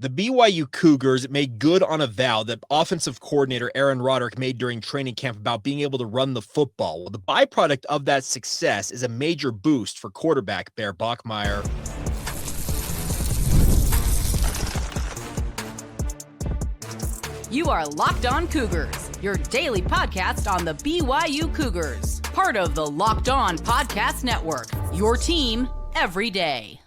The BYU Cougars made good on a vow that offensive coordinator Aaron Roderick made during training camp about being able to run the football. Well, the byproduct of that success is a major boost for quarterback Bear Bachmeier. You are Locked On Cougars, your daily podcast on the BYU Cougars, part of the Locked On Podcast Network, your team every day.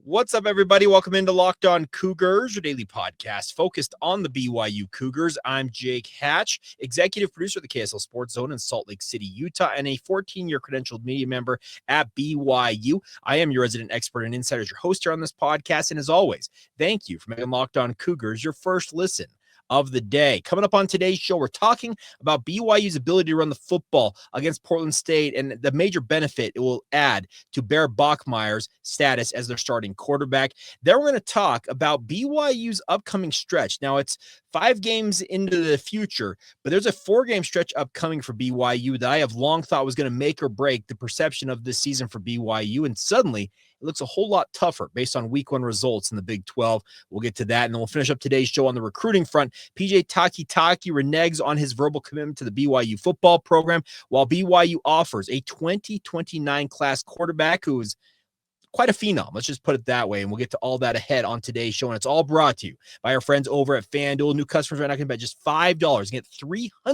What's up, everybody? Welcome into Locked On Cougars, your daily podcast focused on the BYU Cougars. I'm Jake Hatch, executive producer of the KSL Sports Zone in Salt Lake City, Utah, and a 14-year credentialed media member at BYU. I am your resident expert and insider, your host here on this podcast. And as always, thank you for making Locked On Cougars your first listen of the day. Coming up on today's show, we're talking about BYU's ability to run the football against Portland State and the major benefit it will add to Bear Bachmeier's status as their starting quarterback. Then we're going to talk about BYU's upcoming stretch. Now, it's 5 games into the future, but there's a 4-game stretch upcoming for BYU that I have long thought was going to make or break the perception of this season for BYU, and suddenly it looks a whole lot tougher based on week 1 results in the Big 12. We'll get to that, and then we'll finish up today's show on the recruiting front. PJ Takitaki reneges on his verbal commitment to the BYU football program, while BYU offers a 2029 class quarterback who is quite a phenom. Let's just put it that way. And we'll get to all that ahead on today's show. And it's all brought to you by our friends over at FanDuel. New customers right now can bet just $5 and get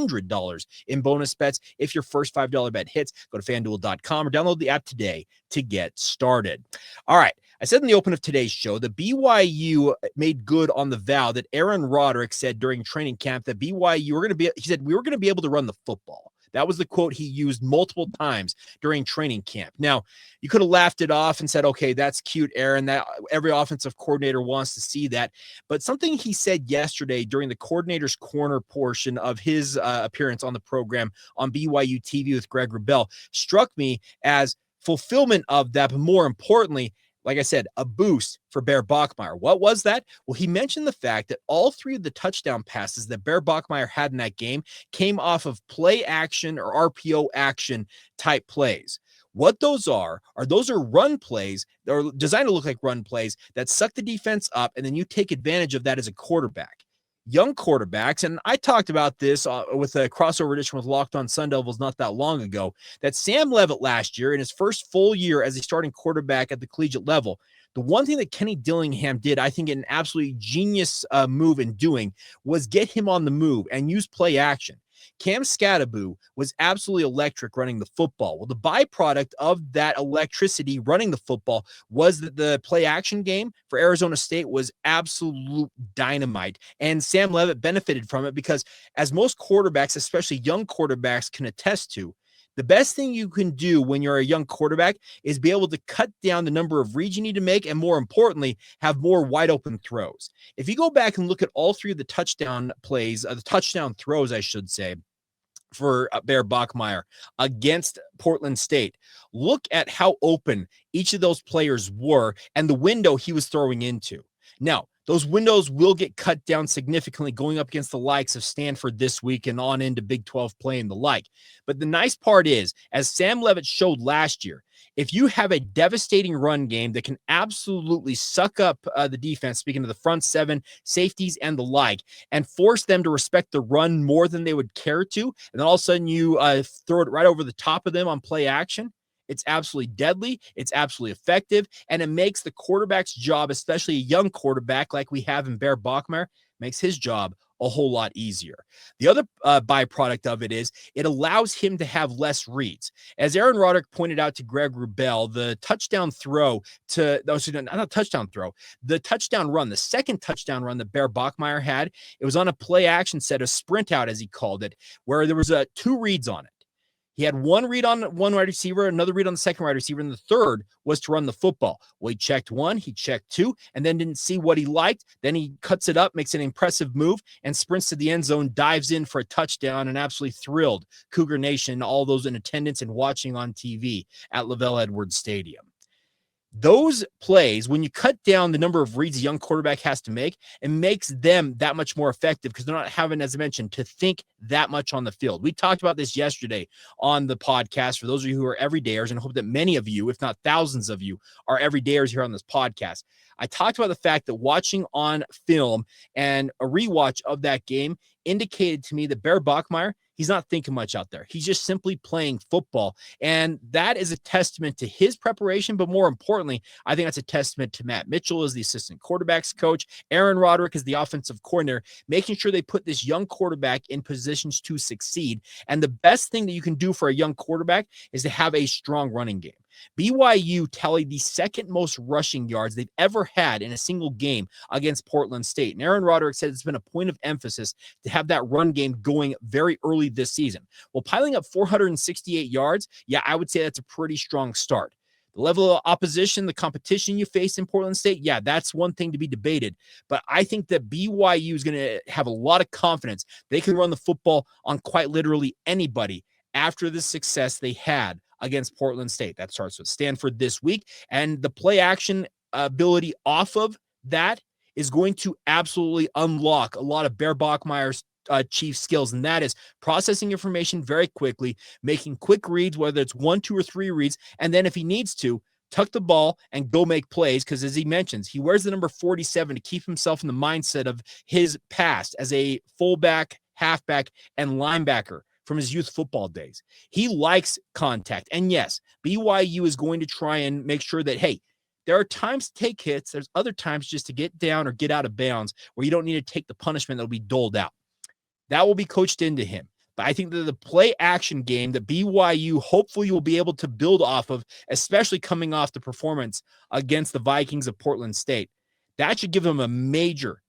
$300 in bonus bets. If your first $5 bet hits, go to FanDuel.com or download the app today to get started. All right. I said in the open of today's show, the BYU made good on the vow that Aaron Roderick said during training camp that BYU were going to be, he said, we were going to be able to run the football. That was the quote he used multiple times during training camp. Now, you could have laughed it off and said, okay, that's cute, Aaron. That every offensive coordinator wants to see that. But something he said yesterday during the coordinator's corner portion of his appearance on the program on BYU TV with Greg Wrubell struck me as fulfillment of that, but more importantly, like I said, a boost for Bear Bachmeier. What was that? Well, he mentioned the fact that all 3 of the touchdown passes that Bear Bachmeier had in that game came off of play action or RPO action type plays. What those are run plays that are designed to look like run plays that suck the defense up, and then you take advantage of that as a quarterback. Young quarterbacks, and I talked about this with a crossover edition with Locked On Sun Devils not that long ago, that Sam Leavitt last year in his first full year as a starting quarterback at the collegiate level, the one thing that Kenny Dillingham did, I think an absolutely genius move in doing, was get him on the move and use play action. Cam Skattebo was absolutely electric running the football. Well, the byproduct of that electricity running the football was that the play action game for Arizona State was absolute dynamite. And Sam Leavitt benefited from it because, as most quarterbacks, especially young quarterbacks, can attest to, the best thing you can do when you're a young quarterback is be able to cut down the number of reads you need to make, and more importantly, have more wide open throws. If you go back and look at all 3 of the touchdown plays, the touchdown throws, I should say, for Bear Bachmeier against Portland State, look at how open each of those players were and the window he was throwing into. Now, those windows will get cut down significantly going up against the likes of Stanford this week and on into Big 12 play and the like. But the nice part is, as Sam Leavitt showed last year, if you have a devastating run game that can absolutely suck up the defense, speaking of the front 7, safeties, and the like, and force them to respect the run more than they would care to, and then all of a sudden you throw it right over the top of them on play action, it's absolutely deadly, it's absolutely effective, and it makes the quarterback's job, especially a young quarterback like we have in Bear Bachmeier, makes his job a whole lot easier. The other byproduct of it is it allows him to have less reads. As Aaron Roderick pointed out to Greg Wrubell, the touchdown throw to, not touchdown throw, the touchdown run, the second touchdown run that Bear Bachmeier had, it was on a play action set, a sprint out as he called it, where there was 2 reads on it. He had 1 read on one wide receiver, another read on the second wide receiver, and the third was to run the football. Well, he checked 1, he checked 2, and then didn't see what he liked. Then he cuts it up, makes an impressive move, and sprints to the end zone, dives in for a touchdown, and absolutely thrilled Cougar Nation, all those in attendance and watching on TV at Lavelle Edwards Stadium. Those plays, when you cut down the number of reads a young quarterback has to make, it makes them that much more effective because they're not having, as I mentioned, to think that much on the field. We talked about this yesterday on the podcast for those of you who are everydayers, and hope that many of you, if not thousands of you, are everydayers here on this podcast. I talked about the fact that watching on film and a rewatch of that game indicated to me that Bear Bachmeier, he's not thinking much out there. He's just simply playing football. And that is a testament to his preparation. But more importantly, I think that's a testament to Matt Mitchell as the assistant quarterbacks coach, Aaron Roderick as the offensive coordinator, making sure they put this young quarterback in positions to succeed. And the best thing that you can do for a young quarterback is to have a strong running game. BYU tallied the second most rushing yards they've ever had in a single game against Portland State. And Aaron Roderick said it's been a point of emphasis to have that run game going very early this season. Well, piling up 468 yards, yeah, I would say that's a pretty strong start. The level of opposition, the competition you face in Portland State, yeah, that's one thing to be debated. But I think that BYU is going to have a lot of confidence. They can run the football on quite literally anybody after the success they had against Portland State. That starts with Stanford this week. And the play action ability off of that is going to absolutely unlock a lot of Bear Bachmeier's chief skills, and that is processing information very quickly, making quick reads, whether it's 1, 2, or 3 reads, and then if he needs to, tuck the ball and go make plays, because as he mentions, he wears the number 47 to keep himself in the mindset of his past as a fullback, halfback, and linebacker from his youth football days. He likes contact. And yes, BYU is going to try and make sure that, hey, there are times to take hits. There's other times just to get down or get out of bounds where you don't need to take the punishment that will be doled out. That will be coached into him. But I think that the play action game that BYU hopefully will be able to build off of, especially coming off the performance against the Vikings of Portland State, that should give them a major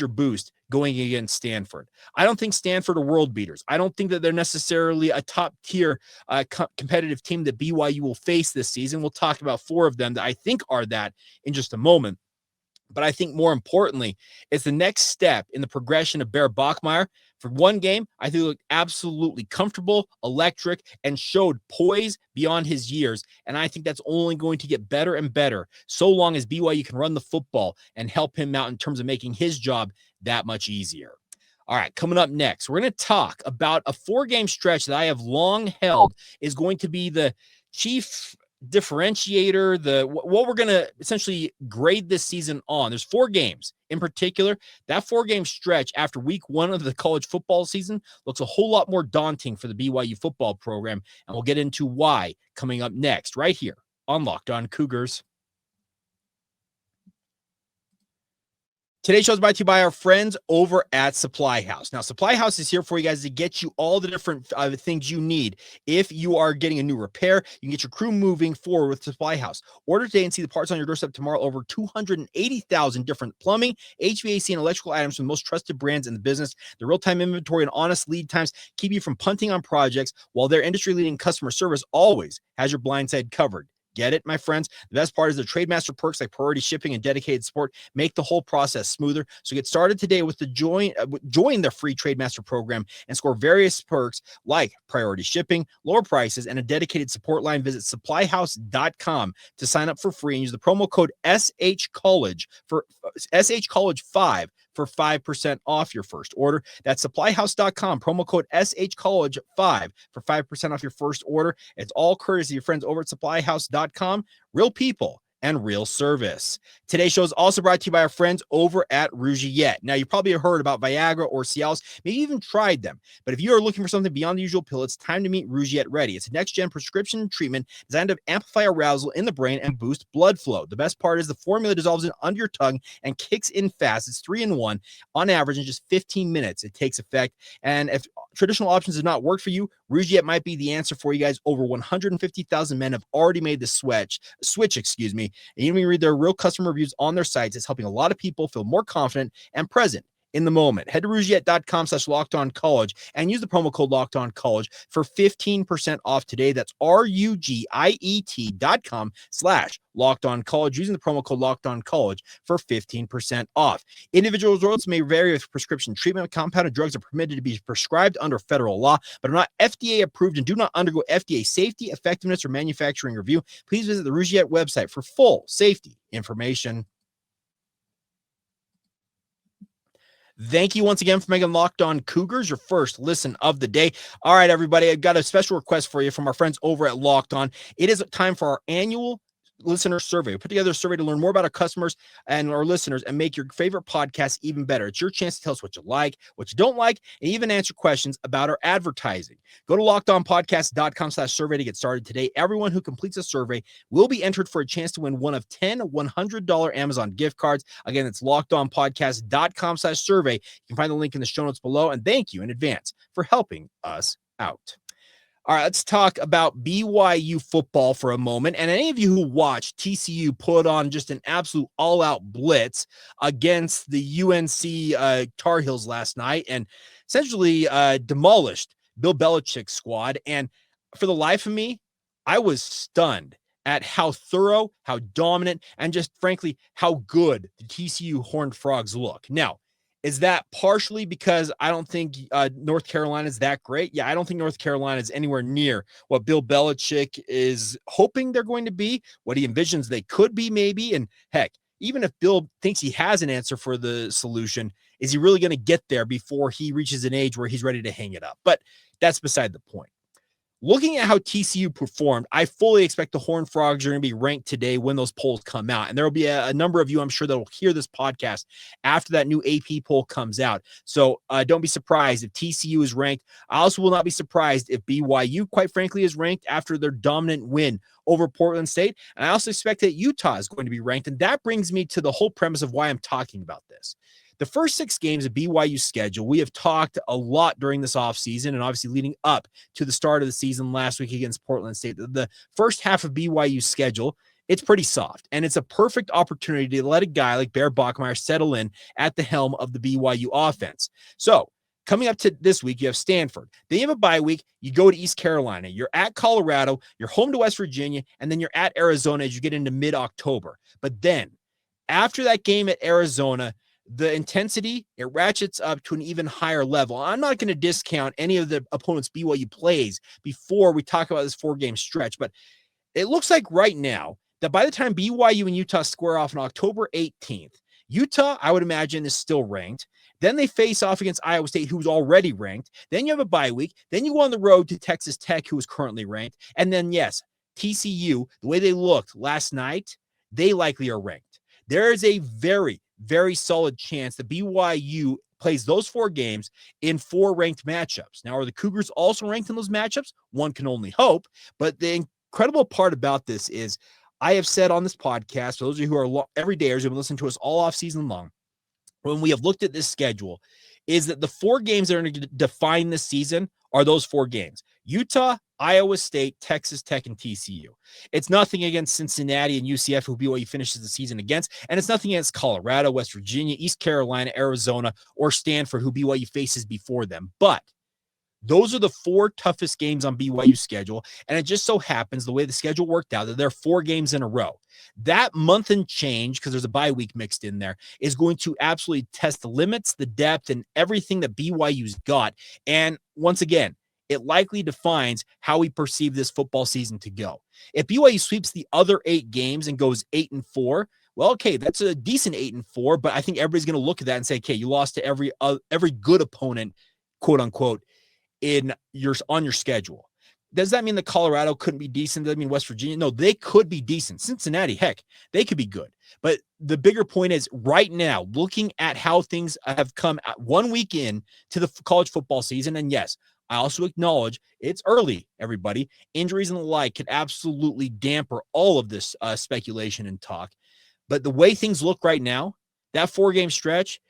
boost going against Stanford. I don't think Stanford are world beaters. I don't think that they're necessarily a top tier competitive team that BYU will face this season. We'll talk about 4 of them that I think are that in just a moment. But I think more importantly, it's the next step in the progression of Bear Bachmeier. For one game, I think he looked absolutely comfortable, electric, and showed poise beyond his years. And I think that's only going to get better and better so long as BYU can run the football and help him out in terms of making his job that much easier. All right, coming up next, we're going to talk about a 4-game stretch that I have long held is going to be the chief differentiator, what we're going to essentially grade this season on. There's 4 games in particular. That 4-game stretch after week 1 of the college football season looks a whole lot more daunting for the BYU football program, and we'll get into why coming up next right here on Locked On Cougars. Today's show is brought to you by our friends over at Supply House. Now, Supply House is here for you guys to get you all the different things you need. If you are getting a new repair, you can get your crew moving forward with Supply House. Order today and see the parts on your doorstep tomorrow. Over 280,000 different plumbing, HVAC, and electrical items from the most trusted brands in the business. The real-time inventory and honest lead times keep you from punting on projects, while their industry-leading customer service always has your blind side covered. Get it, my friends? The best part is the Trademaster perks like priority shipping and dedicated support make the whole process smoother. So get started today with the join the free Trademaster program and score various perks like priority shipping, lower prices, and a dedicated support line. Visit supplyhouse.com to sign up for free and use the promo code SHCollege for SHCollege5 for 5% off your first order. That's supplyhouse.com, promo code SHCollege5 for 5% off your first order. It's all courtesy of your friends over at supplyhouse.com. Real people and real service. Today's show is also brought to you by our friends over at Rougiette. Now, you probably have heard about Viagra or Cialis, maybe even tried them. But if you are looking for something beyond the usual pill, it's time to meet Rougiette Ready. It's a next-gen prescription treatment designed to amplify arousal in the brain and boost blood flow. The best part is the formula dissolves in under your tongue and kicks in fast. It's 3-in-1 on average in just 15 minutes. It takes effect. And if traditional options have not worked for you, Rougiette might be the answer for you guys. Over 150,000 men have already made the switch, and you can read their real customer reviews on their sites. It's helping a lot of people feel more confident and present in the moment. Head to Rougiette.com/LockedOnCollege and use the promo code LockedOnCollege for 15% off today. That's RUGIET.com/LockedOnCollege using the promo code LockedOnCollege for 15% off. Individual results may vary with prescription treatment. Compounded drugs are permitted to be prescribed under federal law, but are not FDA approved and do not undergo FDA safety, effectiveness, or manufacturing review. Please visit the Rougiette website for full safety information. Thank you once again for making Locked On Cougars your first listen of the day. All right, everybody, I've got a special request for you from our friends over at Locked On. It is time for our annual listener survey. We put together a survey to learn more about our customers and our listeners and make your favorite podcast even better. It's your chance to tell us what you like, what you don't like, and even answer questions about our advertising. Go to lockedonpodcast.com/survey to get started today. Everyone who completes a survey will be entered for a chance to win one of 10 $100 Amazon gift cards. Again, it's lockedonpodcast.com/survey. You can find the link in the show notes below. And thank you in advance for helping us out. All right, let's talk about BYU football for a moment. And any of you who watched TCU put on just an absolute all-out blitz against the UNC Tar Heels last night and essentially demolished Bill Belichick's squad. And for the life of me, I was stunned at how thorough, how dominant, and just frankly, how good the TCU Horned Frogs look. Now, is that partially because I don't think North Carolina is that great? Yeah, I don't think North Carolina is anywhere near what Bill Belichick is hoping they're going to be, what he envisions they could be maybe. And heck, even if Bill thinks he has an answer for the solution, is he really going to get there before he reaches an age where he's ready to hang it up? But that's beside the point. Looking at how TCU performed, I fully expect the Horned Frogs are going to be ranked today when those polls come out. And there will be a number of you, I'm sure, that will hear this podcast after that new AP poll comes out. So don't be surprised if TCU is ranked. I also will not be surprised if BYU, quite frankly, is ranked after their dominant win over Portland State. And I also expect that Utah is going to be ranked. And that brings me to the whole premise of why I'm talking about this. The first 6 games of BYU's schedule, we have talked a lot during this offseason and obviously leading up to the start of the season last week against Portland State. The first half of BYU's schedule, it's pretty soft, and it's a perfect opportunity to let a guy like Bear Bachmeier settle in at the helm of the BYU offense. So coming up to this week, you have Stanford. Then you have a bye week. You go to East Carolina. You're at Colorado. You're home to West Virginia, and then you're at Arizona as you get into mid-October. But then after that game at Arizona, the intensity, it ratchets up to an even higher level. I'm not going to discount any of the opponents BYU plays before we talk about this 4-game stretch, but it looks like right now that by the time BYU and Utah square off on October 18th, Utah, I would imagine, is still ranked. Then they face off against Iowa State, who's already ranked. Then you have a bye week. Then you go on the road to Texas Tech, who is currently ranked. And then, yes, TCU, the way they looked last night, they likely are ranked. There is a very, very solid chance that BYU plays those 4 games in 4 ranked matchups. Now, are the Cougars also ranked in those matchups? One can only hope. But the incredible part about this is I have said on this podcast, for those of you who are everydayers who have been listening to us all off season long, when we have looked at this schedule, is that the 4 games that are going to define this season are those 4 games: Utah, Iowa State, Texas Tech, and TCU. It's nothing against Cincinnati and UCF, who BYU finishes the season against, and it's nothing against Colorado, West Virginia, East Carolina, Arizona, or Stanford, who BYU faces before them. But those are the 4 toughest games on BYU's schedule, and it just so happens the way the schedule worked out that there are 4 games in a row. That month and change, because there's a bye week mixed in there, is going to absolutely test the limits, the depth, and everything that BYU's got. And once again, it likely defines how we perceive this football season to go. If BYU sweeps the other 8 games and goes 8-4, well, okay, that's a decent 8-4, but I think everybody's going to look at that and say, okay, you lost to every good opponent, quote unquote, on your schedule. Does that mean that Colorado couldn't be decent? Does that mean West Virginia? No, they could be decent. Cincinnati, heck, they could be good. But the bigger point is right now, looking at how things have come 1 week in to the college football season, and yes, I also acknowledge it's early, everybody. Injuries and the like could absolutely damper all of this speculation and talk. But the way things look right now, that 4-game stretch,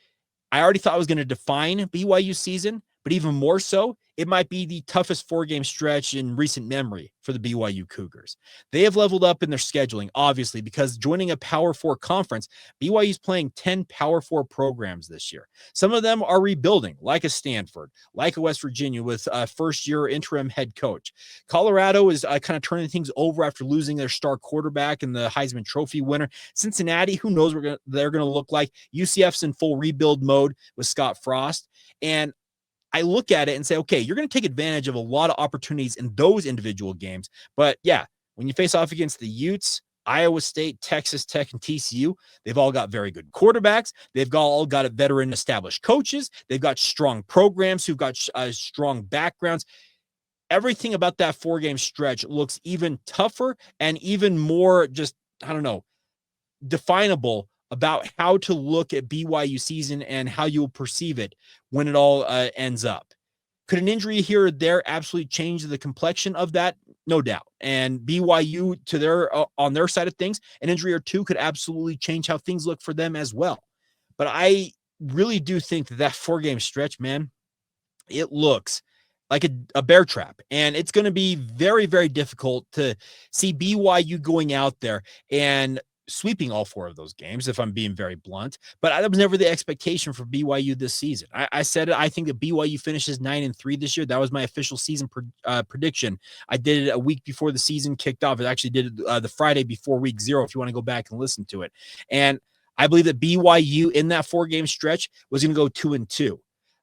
I already thought was going to define BYU season, but even more so, it might be the toughest 4-game stretch in recent memory for the BYU Cougars. They have leveled up in their scheduling, obviously, because joining a Power 4 conference, BYU is playing 10 Power 4 programs this year. Some of them are rebuilding, like a Stanford, like a West Virginia with a first-year interim head coach. Colorado is kind of turning things over after losing their star quarterback and the Heisman Trophy winner. Cincinnati, who knows what they're going to look like. UCF's in full rebuild mode with Scott Frost. And I look at it and say, okay, you're going to take advantage of a lot of opportunities in those individual games. But yeah, when you face off against the Utes, Iowa State, Texas Tech, and TCU, they've all got very good quarterbacks. They've all got a veteran established coaches. They've got strong programs who've got strong backgrounds. Everything about that 4-game stretch looks even tougher and even more just I don't know, definable about how to look at BYU season and how you'll perceive it when it all ends up. Could an injury here or there absolutely change the complexion of that? No doubt. And BYU to their on their side of things, an injury or two could absolutely change how things look for them as well. But I really do think that 4-game stretch, man, it looks like a bear trap. And it's going to be very, very difficult to see BYU going out there and sweeping all 4 of those games, if I'm being very blunt. But that was never the expectation for BYU this season. I said it. I think that BYU finishes 9-3 this year. That was my official season prediction. I did it a week before the season kicked off. I actually did it the Friday before week 0, if you want to go back and listen to it. And I believe that BYU in that 4-game stretch was going to go 2-2.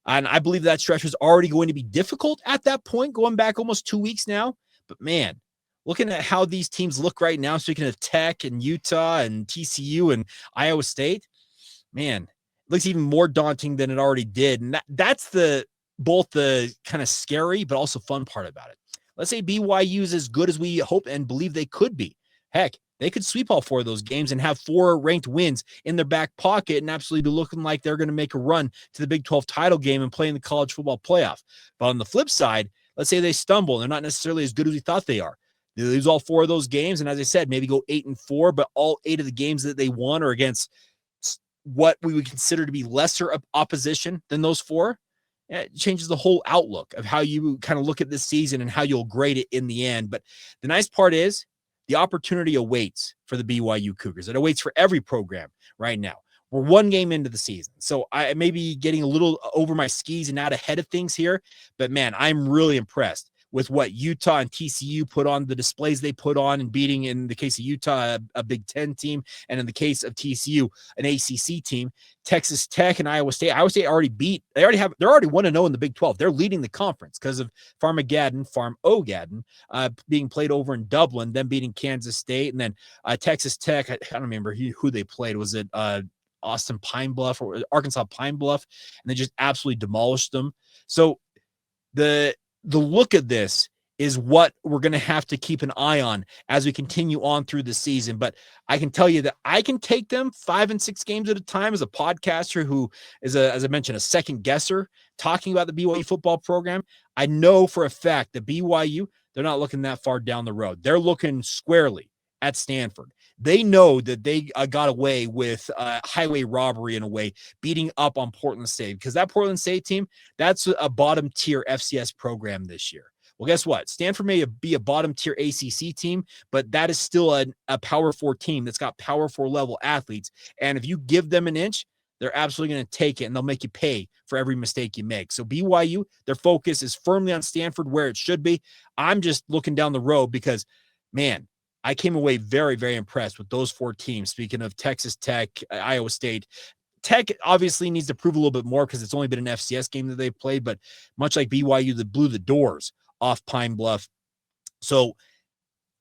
And I believe that stretch was already going to be difficult at that point, going back almost 2 weeks now. But man, looking at how these teams look right now, speaking of Tech and Utah and TCU and Iowa State, man, it looks even more daunting than it already did. And that's both the kind of scary but also fun part about it. Let's say BYU is as good as we hope and believe they could be. Heck, they could sweep all 4 of those games and have 4 ranked wins in their back pocket and absolutely be looking like they're going to make a run to the Big 12 title game and play in the college football playoff. But on the flip side, let's say they stumble. They're not necessarily as good as we thought they are. They lose all 4 of those games. And as I said, maybe go 8-4, but all 8 of the games that they won are against what we would consider to be lesser opposition than those 4. It changes the whole outlook of how you kind of look at this season and how you'll grade it in the end. But the nice part is, the opportunity awaits for the BYU Cougars. It awaits for every program right now. We're 1 game into the season. So I may be getting a little over my skis and out ahead of things here. But, man, I'm really impressed with what Utah and TCU put on, the displays they put on, and beating, in the case of Utah, a Big Ten team, and in the case of TCU, an ACC team. Texas Tech and Iowa State. Iowa State already beat. They're already 1-0 in the Big 12. They're leading the conference because of Farmageddon being played over in Dublin, then beating Kansas State, and then Texas Tech. I don't remember who they played. Was it Austin Pine Bluff or Arkansas Pine Bluff? And they just absolutely demolished them. So the look at this is what we're going to have to keep an eye on as we continue on through the season. But I can tell you that I can take them 5 and 6 games at a time as a podcaster who is, as I mentioned, a second guesser talking about the BYU football program. I know for a fact that BYU, they're not looking that far down the road. They're looking squarely at Stanford. They know that they got away with highway robbery in a way, beating up on Portland State, because that Portland State team, that's a bottom tier FCS program this year. Well, guess what? Stanford may be a bottom tier ACC team, but that is still a Power 4 team that's got Power 4 level athletes. And if you give them an inch, they're absolutely going to take it, and they'll make you pay for every mistake you make. So BYU, their focus is firmly on Stanford, where it should be. I'm just looking down the road because, man, I came away very, very impressed with those 4 teams. Speaking of Texas Tech, Iowa State, Tech obviously needs to prove a little bit more because it's only been an FCS game that they've played, but much like BYU, that blew the doors off Pine Bluff. So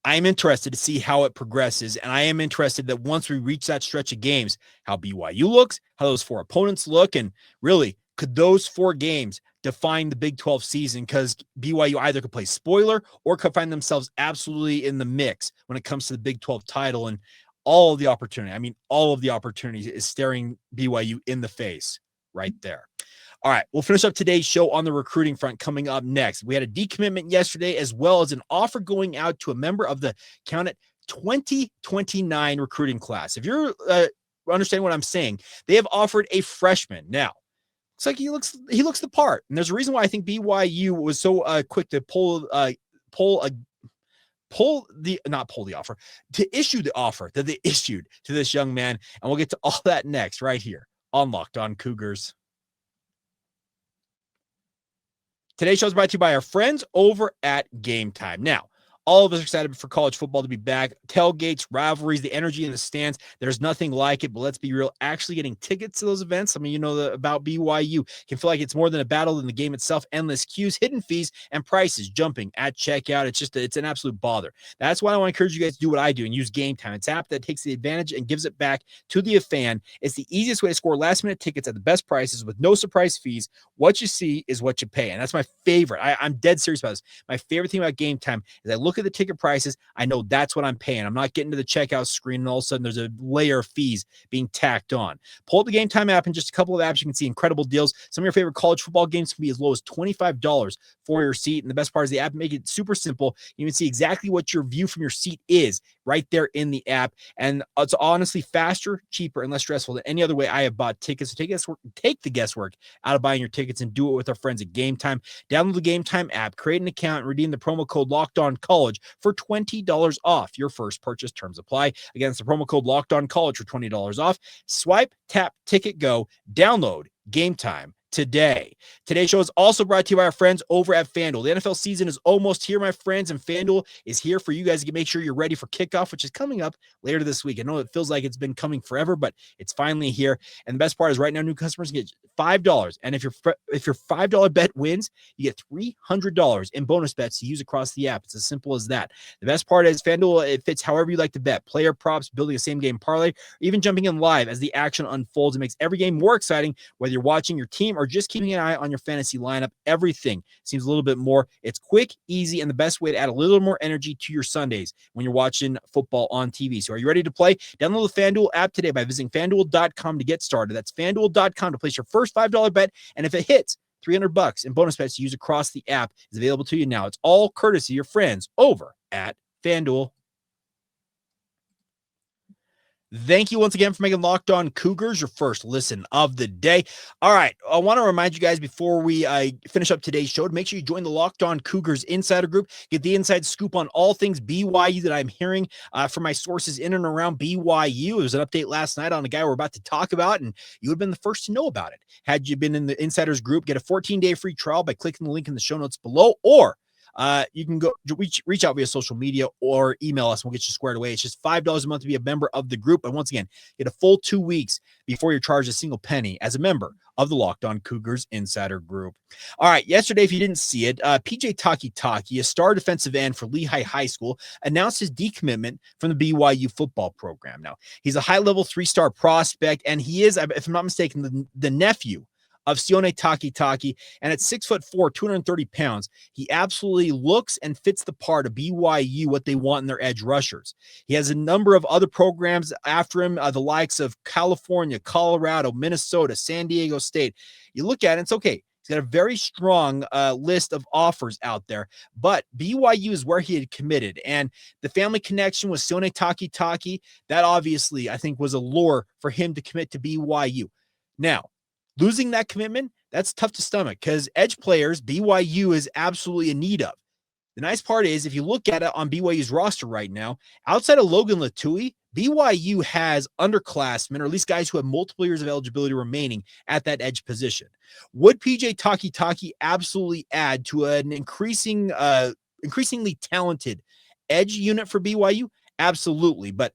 I'm interested to see how it progresses, and I am interested that once we reach that stretch of games, how BYU looks, how those 4 opponents look, and really, could those 4 games define the Big 12 season? Because BYU either could play spoiler or could find themselves absolutely in the mix when it comes to the Big 12 title, and all of the opportunity is staring BYU in the face right there. All right, we'll finish up today's show on the recruiting front coming up next. We had a decommitment yesterday, as well as an offer going out to a member of the, count it, 2029 recruiting class. If you're understanding what I'm saying, they have offered a freshman. Now, it's like he looks the part, and there's a reason why I think BYU was so quick to issue the offer that they issued to this young man, and we'll get to all that next right here on Locked On Cougars. Today's show is brought to you by our friends over at Game Time. Now, all of us are excited for college football to be back. Tailgates, rivalries, the energy in the stands. There's nothing like it, but let's be real. Actually getting tickets to those events, I mean, you know about BYU, can feel like it's more than a battle than the game itself. Endless queues, hidden fees, and prices jumping at checkout. It's an absolute bother. That's why I want to encourage you guys to do what I do and use Game Time. It's an app that takes the advantage and gives it back to the fan. It's the easiest way to score last-minute tickets at the best prices with no surprise fees. What you see is what you pay, and that's my favorite. I'm dead serious about this. My favorite thing about Game Time is I look look at the ticket prices, I know that's what I'm paying. I'm not getting to the checkout screen and all of a sudden there's a layer of fees being tacked on. Pull up the Game Time app and just a couple of apps, you can see incredible deals. Some of your favorite college football games can be as low as $25 for your seat. And the best part is the app make it super simple. You can see exactly what your view from your seat is right there in the app. And it's honestly faster, cheaper, and less stressful than any other way I have bought tickets. So take the guesswork out of buying your tickets and do it with our friends at Game Time. Download the Game Time app, create an account, and redeem the promo code LOCKEDONCollege for $20 off your first purchase. Terms apply. Again, it's the promo code LOCKEDONCollege for $20 off. Swipe, tap, ticket, go. Download Game Time today. Today's show is also brought to you by our friends over at FanDuel. The NFL season is almost here, my friends, and FanDuel is here for you guys to make sure you're ready for kickoff, which is coming up later this week. I know it feels like it's been coming forever, but it's finally here. And the best part is right now, new customers get $5. And if your $5 bet wins, you get $300 in bonus bets to use across the app. It's as simple as that. The best part is FanDuel, it fits however you like to bet. Player props, building a same game parlay, or even jumping in live as the action unfolds. It makes every game more exciting, whether you're watching your team or just keeping an eye on your fantasy lineup. Everything seems a little bit more. It's quick, easy, and the best way to add a little more energy to your Sundays when you're watching football on TV. So are you ready to play? Download the FanDuel app today by visiting FanDuel.com to get started. That's FanDuel.com to place your first $5 bet. And if it hits, $300 in bonus bets to use across the app is available to you now. It's all courtesy of your friends over at FanDuel. Thank you once again for making Locked On Cougars your first listen of the day. All right, I want to remind you guys before we finish up today's show to make sure you join the Locked On Cougars Insider Group. Get the inside scoop on all things BYU that I'm hearing from my sources in and around BYU. There was an update last night on a guy we're about to talk about, and you would have been the first to know about it. Had you been in the Insiders Group, get a 14-day free trial by clicking the link in the show notes below, or you can go reach out via social media or email us. We'll get you squared away. It's just $5 a month to be a member of the group. And once again, get a full 2 weeks before you're charged a single penny as a member of the Locked On Cougars Insider Group. All right. Yesterday, if you didn't see it, PJ Takitaki, a star defensive end for Lehigh High School, announced his decommitment from the BYU football program. Now, he's a high-level 3-star prospect, and he is, if I'm not mistaken, the nephew of Sione Takitaki, and at 6'4", 230 pounds, he absolutely looks and fits the part of BYU, what they want in their edge rushers. He has a number of other programs after him, the likes of California, Colorado, Minnesota, San Diego State. You look at it, it's okay. He's got a very strong list of offers out there, but BYU is where he had committed, and the family connection with Sione Takitaki, that obviously, I think, was a lure for him to commit to BYU. Now, losing that commitment, that's tough to stomach because edge players BYU is absolutely in need of. The nice part is if you look at it on BYU's roster right now, outside of Logan Latui, BYU has underclassmen, or at least guys who have multiple years of eligibility remaining at that edge position. Would PJ Takitaki absolutely add to an increasingly talented edge unit for BYU? Absolutely, but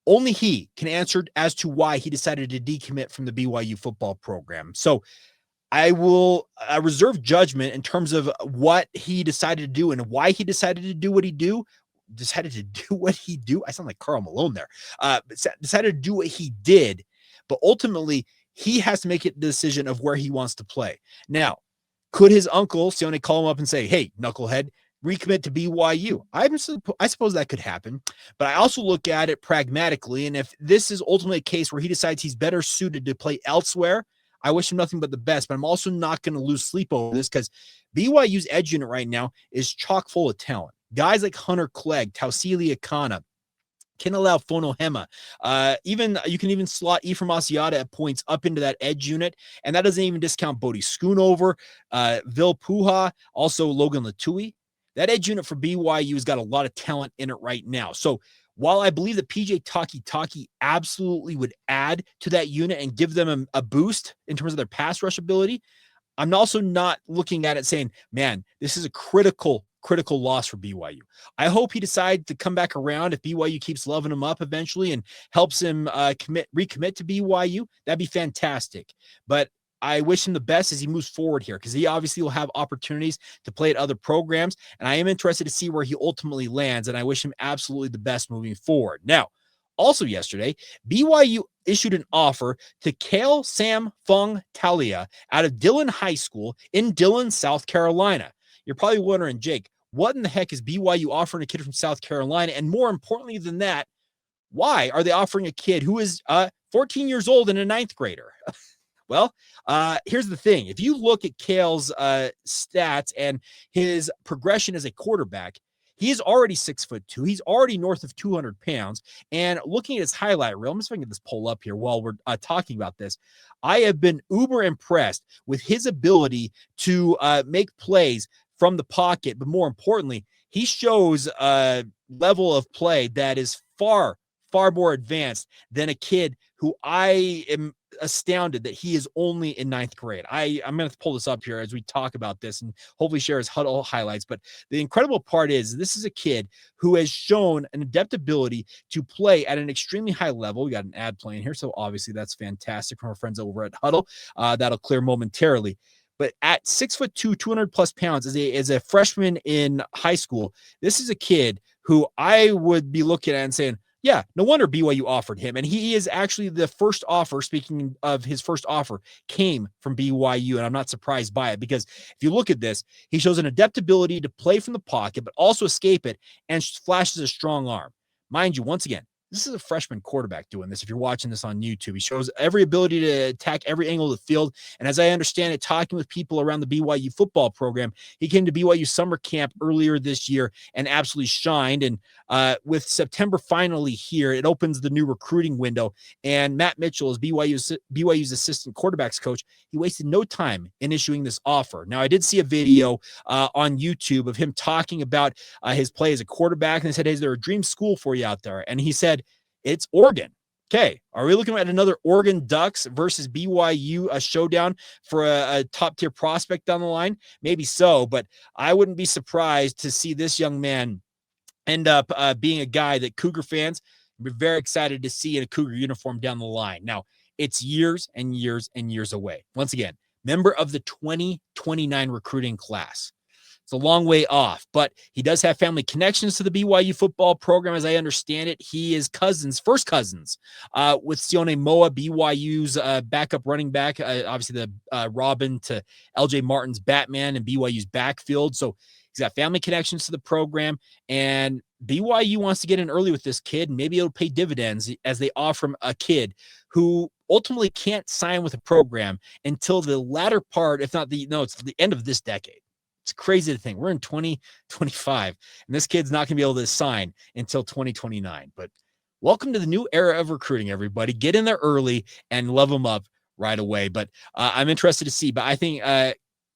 only he can answer as to why he decided to decommit from the BYU football program. So I will reserve judgment in terms of what he decided to do and why he decided to do what he do. I sound like Karl Malone there. Decided to do what he did, but ultimately he has to make the decision of where he wants to play. Now, could his uncle Sione call him up and say, "Hey, knucklehead, recommit to BYU"? I suppose that could happen, but I also look at it pragmatically. And if this is ultimately a case where he decides he's better suited to play elsewhere, I wish him nothing but the best, but I'm also not going to lose sleep over this because BYU's edge unit right now is chock full of talent. Guys like Hunter Clegg, Tausili Akana, Kinalao Fonohema. You can even slot Ephraim Asiata at points up into that edge unit, and that doesn't even discount Bodie Schoonover, Vil Puha, also Logan Latui. That edge unit for BYU has got a lot of talent in it right now. So while I believe that PJ Takitaki absolutely would add to that unit and give them a boost in terms of their pass rush ability, I'm also not looking at it saying, man, this is a critical loss for BYU. I hope he decides to come back around if BYU keeps loving him up eventually and helps him recommit to BYU. That'd be fantastic. But I wish him the best as he moves forward here because he obviously will have opportunities to play at other programs, and I am interested to see where he ultimately lands, and I wish him absolutely the best moving forward. Now, also yesterday, BYU issued an offer to Kale Sam Fong Talia out of Dillon High School in Dillon, South Carolina. You're probably wondering, Jake, what in the heck is BYU offering a kid from South Carolina? And more importantly than that, why are they offering a kid who is 14 years old and a ninth grader? Well, here's the thing. If you look at Kale's stats and his progression as a quarterback, he is already 6'2". He's already north of 200 pounds. And looking at his highlight reel, I'm just going to get this poll up here while we're talking about this. I have been uber impressed with his ability to make plays from the pocket. But more importantly, he shows a level of play that is far more advanced than a kid who I am astounded that he is only in ninth grade. I'm going to pull this up here as we talk about this and hopefully share his huddle highlights. But the incredible part is this is a kid who has shown an adept ability to play at an extremely high level. We got an ad playing here, so obviously that's fantastic from our friends over at Huddle. That'll clear momentarily. But at 6'2", 200 plus pounds as a freshman in high school, this is a kid who I would be looking at and saying, yeah, no wonder BYU offered him. And he is actually the first offer, speaking of his first offer, came from BYU. And I'm not surprised by it because if you look at this, he shows an adept ability to play from the pocket, but also escape it and flashes a strong arm. Mind you, once again, this is a freshman quarterback doing this. If you're watching this on YouTube, he shows every ability to attack every angle of the field. And as I understand it, talking with people around the BYU football program, he came to BYU summer camp earlier this year and absolutely shined. And with September finally here, it opens the new recruiting window. And Matt Mitchell is BYU's assistant quarterbacks coach. He wasted no time in issuing this offer. Now, I did see a video on YouTube of him talking about his play as a quarterback. And they said, hey, is there a dream school for you out there? And he said, it's Oregon. Okay, are we looking at another Oregon Ducks versus BYU, a showdown for a top-tier prospect down the line? Maybe so, but I wouldn't be surprised to see this young man end up being a guy that Cougar fans would be very excited to see in a Cougar uniform down the line. Now, it's years and years and years away. Once again, member of the 2029 recruiting class. It's a long way off, but he does have family connections to the BYU football program, as I understand it. He is first cousins with Sione Moa, BYU's backup running back, obviously the Robin to LJ Martin's Batman and BYU's backfield. So he's got family connections to the program, and BYU wants to get in early with this kid, and maybe it'll pay dividends as they offer him a kid who ultimately can't sign with a program until the latter part, if not it's the end of this decade. It's crazy to think we're in 2025 and this kid's not going to be able to sign until 2029. But welcome to the new era of recruiting, everybody. Get in there early and love them up right away. But I'm interested to see. But I think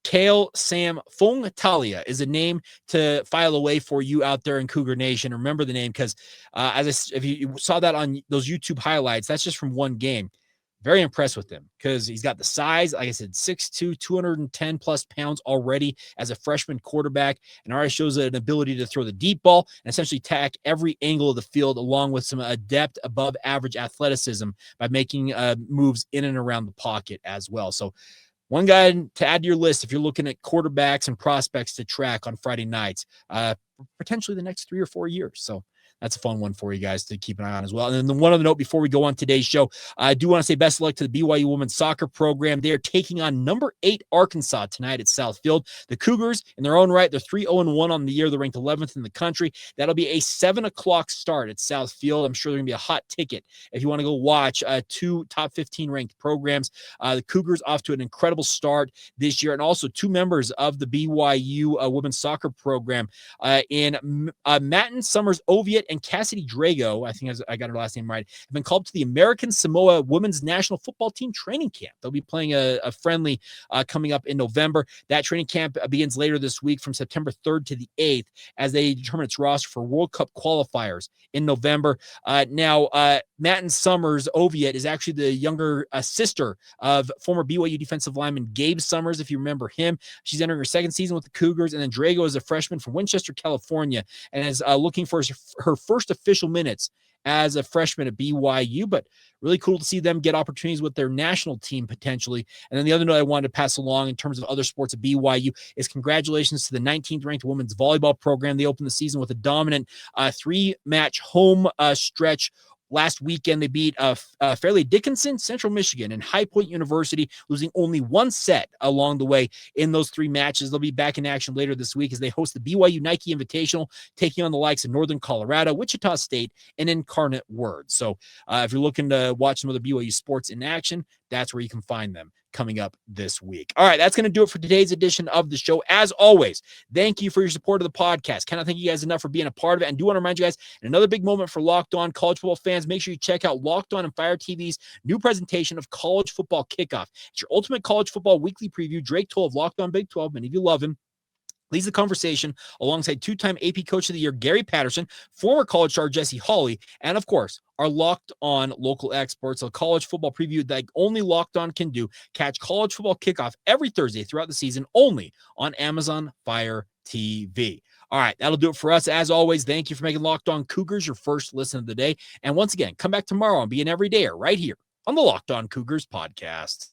Kale Sam Fong Talia is a name to file away for you out there in Cougar Nation. Remember the name because if you saw that on those YouTube highlights, that's just from one game. Very impressed with him because he's got the size, like I said, 6'2", 210 plus pounds already as a freshman quarterback, and already shows an ability to throw the deep ball and essentially attack every angle of the field, along with some adept above average athleticism by making moves in and around the pocket as well. So one guy to add to your list if you're looking at quarterbacks and prospects to track on Friday nights, potentially the next 3 or 4 years. So that's a fun one for you guys to keep an eye on as well. And then one other note before we go on today's show, I do want to say best of luck to the BYU women's soccer program. They are taking on number 8 Arkansas tonight at Southfield. The Cougars, in their own right, they're 3-0-1 on the year. They're ranked 11th in the country. That'll be a 7 o'clock start at Southfield. I'm sure they're going to be a hot ticket if you want to go watch 2 top 15 ranked programs. The Cougars off to an incredible start this year, and also 2 members of the BYU women's soccer program in Matten Summers-Oviatt and Cassidy Drago, I think I got her last name right, have been called to the American Samoa Women's National Football Team training camp. They'll be playing a friendly coming up in November. That training camp begins later this week from September 3rd to the 8th as they determine its roster for World Cup qualifiers in November. Now, Matten Summers-Oviatt is actually the younger sister of former BYU defensive lineman Gabe Summers, if you remember him. She's entering her 2nd season with the Cougars, and then Drago is a freshman from Winchester, California, and is looking for her first official minutes as a freshman at BYU, but really cool to see them get opportunities with their national team potentially. And then the other note I wanted to pass along in terms of other sports at BYU is congratulations to the 19th ranked women's volleyball program. They opened the season with a dominant 3-match home stretch Last weekend, they beat Fairleigh Dickinson, Central Michigan, and High Point University, losing only one set along the way in those 3 matches. They'll be back in action later this week as they host the BYU Nike Invitational, taking on the likes of Northern Colorado, Wichita State, and Incarnate Word. So if you're looking to watch some of the BYU sports in action, that's where you can find them coming up this week. All right, that's going to do it for today's edition of the show. As always, thank you for your support of the podcast. Cannot thank you guys enough for being a part of it. And do want to remind you guys, another big moment for Locked On college football fans. Make sure you check out Locked On and Fire TV's new presentation of College Football Kickoff. It's your ultimate college football weekly preview. Drake Toll of Locked On Big 12, many of you love him, leads the conversation alongside 2-time AP Coach of the Year Gary Patterson, former college star Jesse Hawley, and of course, our Locked On local experts, a college football preview that only Locked On can do. Catch College Football Kickoff every Thursday throughout the season, only on Amazon Fire TV. All right, that'll do it for us. As always, thank you for making Locked On Cougars your first listen of the day. And once again, come back tomorrow and be an everydayer right here on the Locked On Cougars podcast.